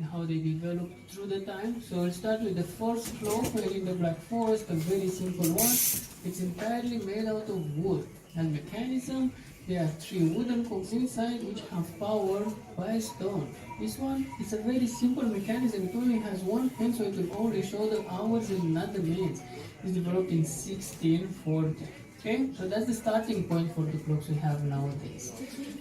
how they develop through the time. So I'll start with the first clock here in the Black Forest, a very simple one. It's entirely made out of wood. And mechanism, there are 3 wooden cocks inside which have power by a stone. This one is a very simple mechanism. It only has one hand, so it will only show the hours and not the minutes. It's developed in 1640. Okay, so that's the starting point for the clocks we have nowadays.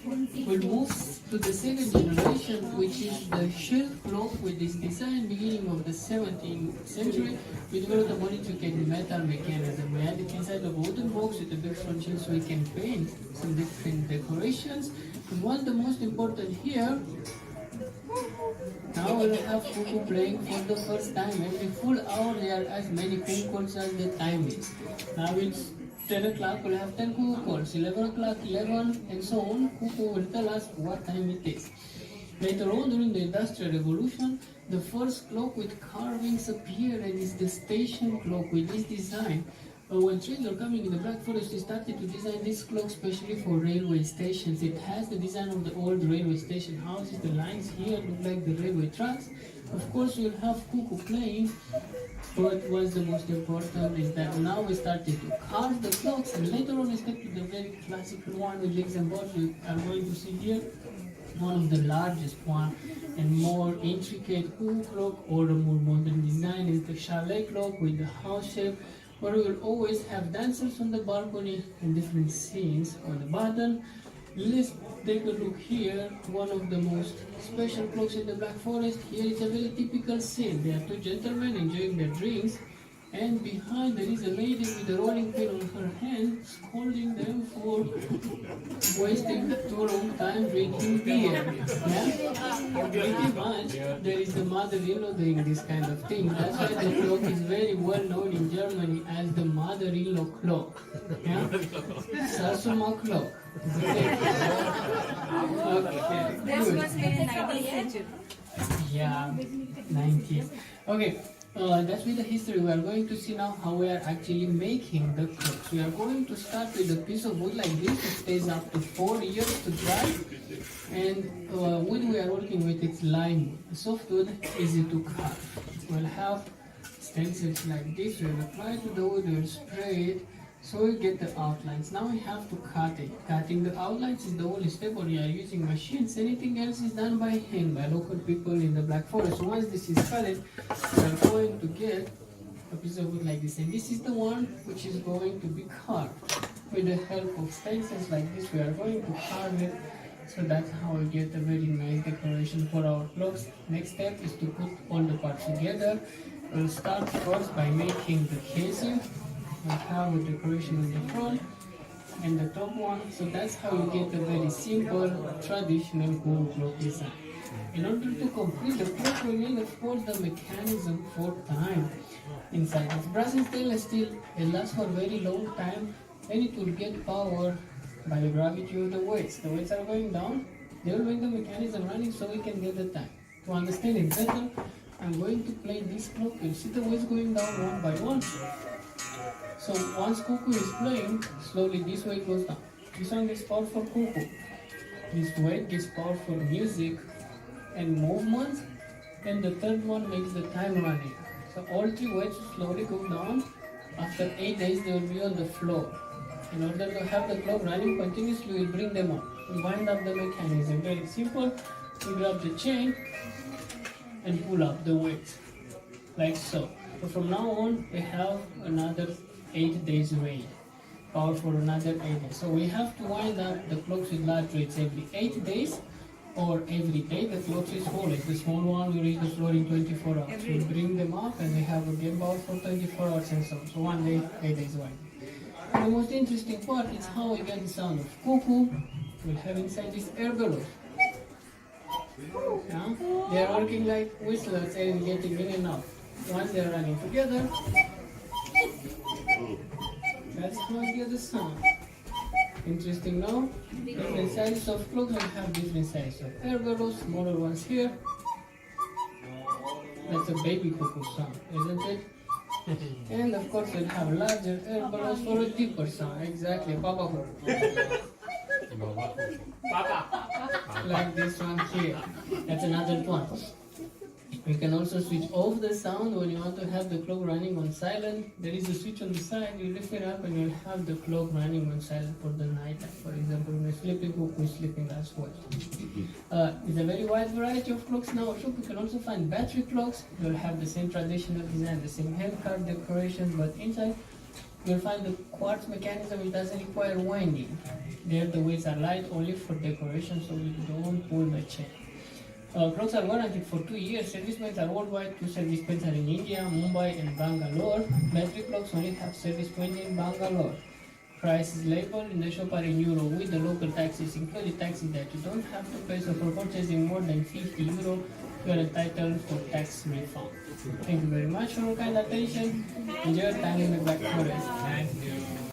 We'll move to the second generation, which is the shell clock with this design beginning of the 17th century. We developed a modified metal mechanism. We had it inside of a wooden box with a big front shell so we can paint some different decorations. And what's the most important here, now we'll have Cuckoo playing for the first time. Every full hour there are as many Cuckoo calls as the time is. Now it's 10 o'clock, we'll have 10 Cuckoo calls, 11 o'clock, 11, and so on. Cuckoo will tell us what time it is. Later on, during the Industrial Revolution, the first clock with carvings appeared, and it's the station clock with this design. When trains were coming in the Black Forest, we started to design this clock especially for railway stations. It has the design of the old railway station houses. The lines here look like the railway tracks. Of course, we'll have Cuckoo playing, but what's the most important is that now we started to carve the clocks, and later on we step to the very classical one with legs and bars. We are going to see here one of the largest one and more intricate Cuckoo clock, or a more modern design is the chalet clock with the house shape, where we will always have dancers on the balcony and different scenes on the bottom. Let's take a look here, one of the most special clocks in the Black Forest. Here is a very typical scene. There are 2 gentlemen enjoying their drinks, and behind there is a lady with a rolling pin on her hand, scolding them for wasting too long time drinking beer. Yeah? Pretty much, there is the mother-in-law doing this kind of thing. That's why the clock is very well known in Germany as the mother-in-law clock. Yeah? Sarsuma clock. Okay. This was made in 19th century. Yeah, 90s. Okay. That's with the history. We are going to see now how we are actually making the clocks. We are going to start with a piece of wood like this. It stays up to 4 years to dry. And wood we are working with, it's lime wood. Soft wood, easy to carve. We'll have stencils like this. We'll apply to the wood, we'll spray it, so we get the outlines. Now we have to cut it. Cutting the outlines is the only step where we are using machines. Anything else is done by hand, by local people in the Black Forest. So once this is cut, we are going to get a piece of wood like this. And this is the one which is going to be carved. With the help of stencils like this, we are going to carve it. So that's how we get a very nice decoration for our clocks. Next step is to put all the parts together. We'll start first by making the casing. We have a decoration in the front and the top one, so that's how you get a very simple traditional Cuckoo clock design. In order to complete the clock, we need of course the mechanism for time inside. It's brass and stainless steel. It lasts for a very long time, and it will get power by the gravity of the weights. The weights are going down, they will make the mechanism running so we can get the time. To understand it better, I'm going to play this clock. You'll see the weights going down one by one. So once Cuckoo is playing, slowly this weight goes down. This one gets power for Cuckoo. This weight gets power for music and movement. And the third one makes the time running. So all 3 weights slowly go down. After 8 days they will be on the floor. In order to have the clock running continuously, we'll bring them up. We wind up the mechanism. Very simple. We grab the chain and pull up the weights. Like so. So from now on, we have another 8 days rain, power for another 8 days. So we have to wind up the clocks with large weights every 8 days, or every day the clock is full. The small one will reach the floor in 24 hours. We bring them up and we have again power for 24 hours and so on. So 1 day, 8 days wind. And the most interesting part is how we get the sound of Cuckoo. We'll have inside this air bellows. Yeah? They are working like whistlers and getting in and out. Once they are running together, that's how you get the sound. Interesting now? Different sizes of clocks will have different sizes of air bellows, smaller ones here. That's a baby Cuckoo sound, isn't it? And of course we'll have larger air bellows for a deeper sound. Exactly, Papa Cuckoo. Like this one here. That's another one. You can also switch off the sound when you want to have the clock running on silent. There is a switch on the side, you lift it up and you'll have the clock running on silent for the night time. For example, when you're sleeping, Cuckoo is sleeping as well. It's a very wide variety of clocks now. Also, you can also find battery clocks. You'll have the same traditional design, the same handcard decorations, but inside you'll find the quartz mechanism. It doesn't require winding. There the weights are light only for decoration, so you don't pull the chain. Clocks are warranted for 2 years. Service points are worldwide. 2 service points are in India, Mumbai and Bangalore. Battery clocks only have service point in Bangalore. Price is labeled in the shop are in euro with the local taxes included, taxes that you don't have to pay. So for purchasing more than 50 euro, you are entitled for tax refund. Thank you very much for your kind attention. Enjoy your time in the Black Forest. Thank you.